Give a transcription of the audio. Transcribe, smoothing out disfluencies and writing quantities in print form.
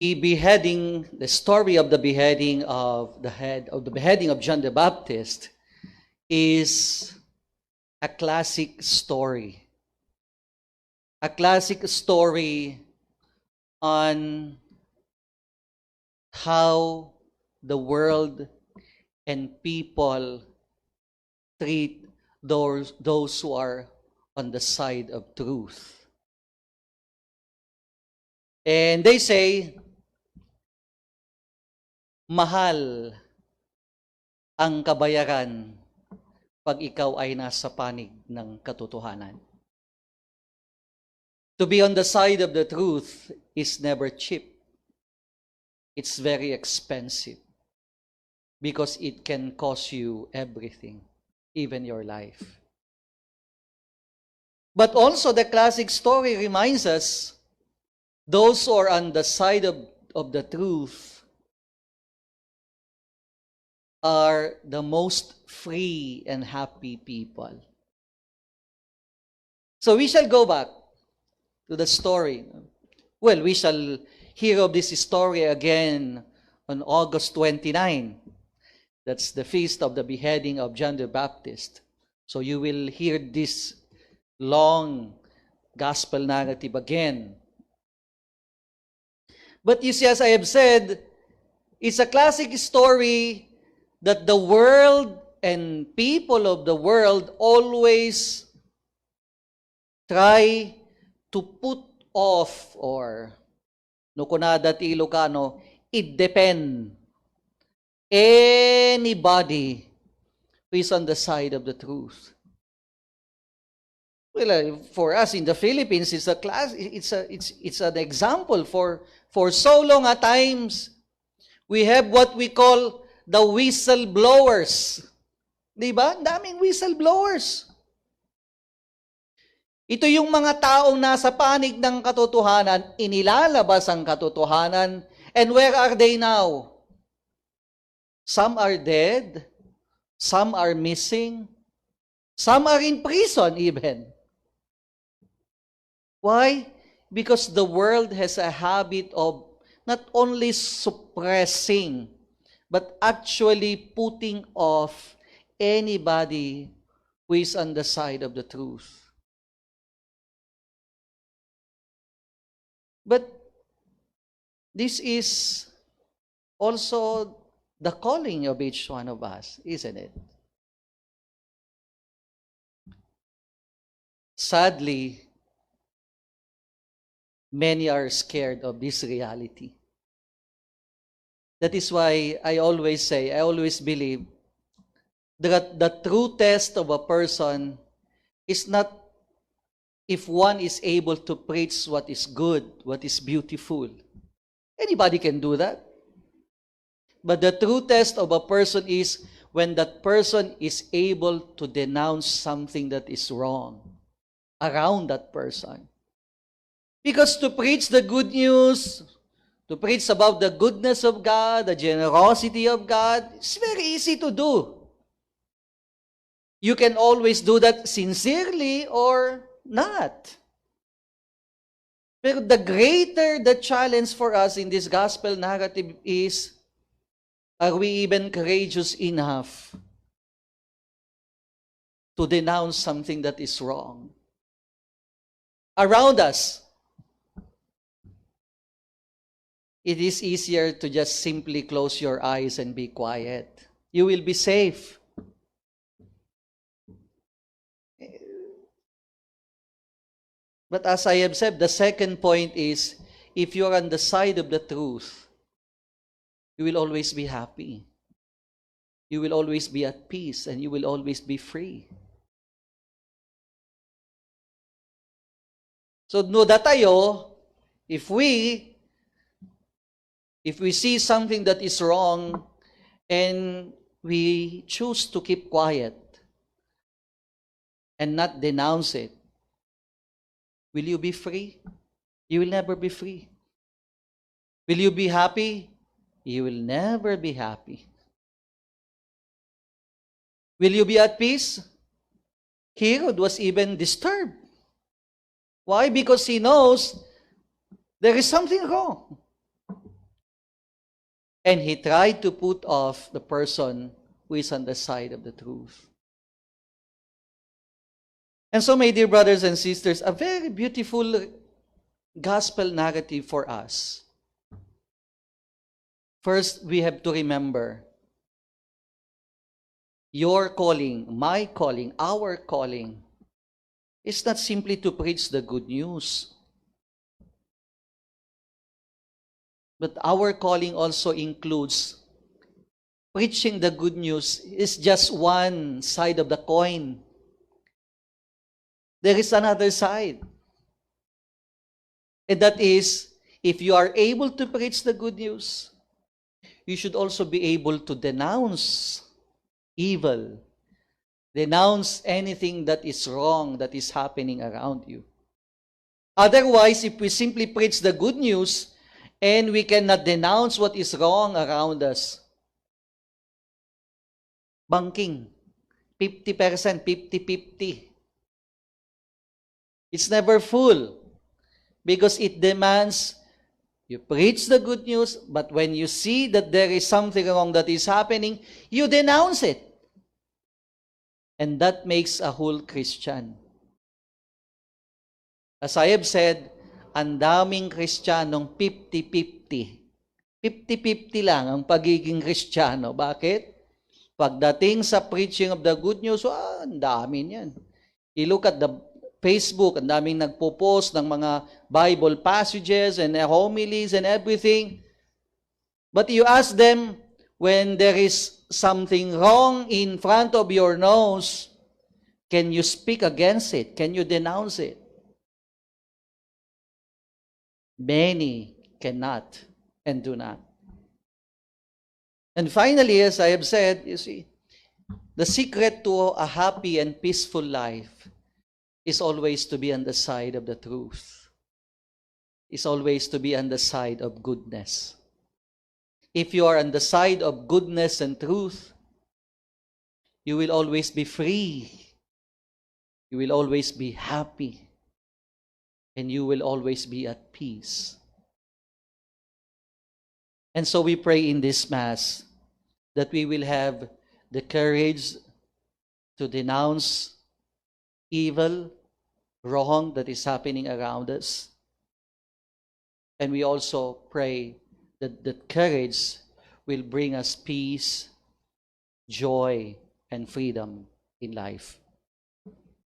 The story of the beheading of John the Baptist is a classic story. A classic story on how the world and people treat those who are on the side of truth. And they say, mahal ang kabayaran pag ikaw ay nasa panig ng katotohanan. To be on the side of the truth is never cheap. It's very expensive because it can cost you everything, even your life. But also the classic story reminds us, those who are on the side of the truth are the most free and happy people. So we shall go back to the story. Well, we shall hear of this story again on August 29. That's the feast of the beheading of John the Baptist. So you will hear this long gospel narrative again. But you see, as I have said, it's a classic story that the world and people of the world always try to put off, or no kunada ti Ilocano, it depend anybody who is on the side of the truth. Well, for us in the Philippines, it's an example. For so long at times, we have what we call the whistleblowers. Diba? Daming whistleblowers. Ito yung mga taong nasa panig ng katotohanan, inilalabas ang katotohanan, and where are they now? Some are dead, some are missing, some are in prison even. Why? Because the world has a habit of not only suppressing, but actually putting off anybody who is on the side of the truth. But this is also the calling of each one of us, isn't it? Sadly, many are scared of this reality. That is why I always believe that the true test of a person is not if one is able to preach what is good, what is beautiful. Anybody can do that. But the true test of a person is when that person is able to denounce something that is wrong around that person. Because to preach the good news, to preach about the goodness of God, the generosity of God, it's very easy to do. You can always do that sincerely or not. But the greater the challenge for us in this gospel narrative is, are we even courageous enough to denounce something that is wrong around us? It is easier to just simply close your eyes and be quiet. You will be safe. But as I have said, the second point is, if you're on the side of the truth, you will always be happy. You will always be at peace, and you will always be free. So, no tayo, if we see something that is wrong, and we choose to keep quiet and not denounce it, will you be free? You will never be free. Will you be happy? You will never be happy. Will you be at peace? Herod was even disturbed. Why? Because he knows there is something wrong. And he tried to put off the person who is on the side of the truth. And so, my dear brothers and sisters, a very beautiful gospel narrative for us. First, we have to remember your calling, my calling, our calling is not simply to preach the good news. But our calling also includes preaching the good news is just one side of the coin. There is another side. And that is, if you are able to preach the good news, you should also be able to denounce evil. Denounce anything that is wrong that is happening around you. Otherwise, if we simply preach the good news and we cannot denounce what is wrong around us, banking, 50%, 50-50. It's never full because it demands you preach the good news, but when you see that there is something wrong that is happening, you denounce it. And that makes a whole Christian. As I have said, ang daming Kristiyanong 50-50. 50-50 lang ang pagiging Kristiyano. Bakit? Pagdating sa preaching of the good news, ang dami niyan. You look at the Facebook, ang daming nagpo-post ng mga Bible passages and homilies and everything. But you ask them, when there is something wrong in front of your nose, can you speak against it? Can you denounce it? Many cannot and do not. And finally, as I have said, you see, the secret to a happy and peaceful life is always to be on the side of the truth. Is always to be on the side of goodness. If you are on the side of goodness and truth, you will always be free. You will always be happy. And you will always be at peace. And so we pray in this Mass that we will have the courage to denounce evil, wrong that is happening around us. And we also pray that the courage will bring us peace, joy, and freedom in life.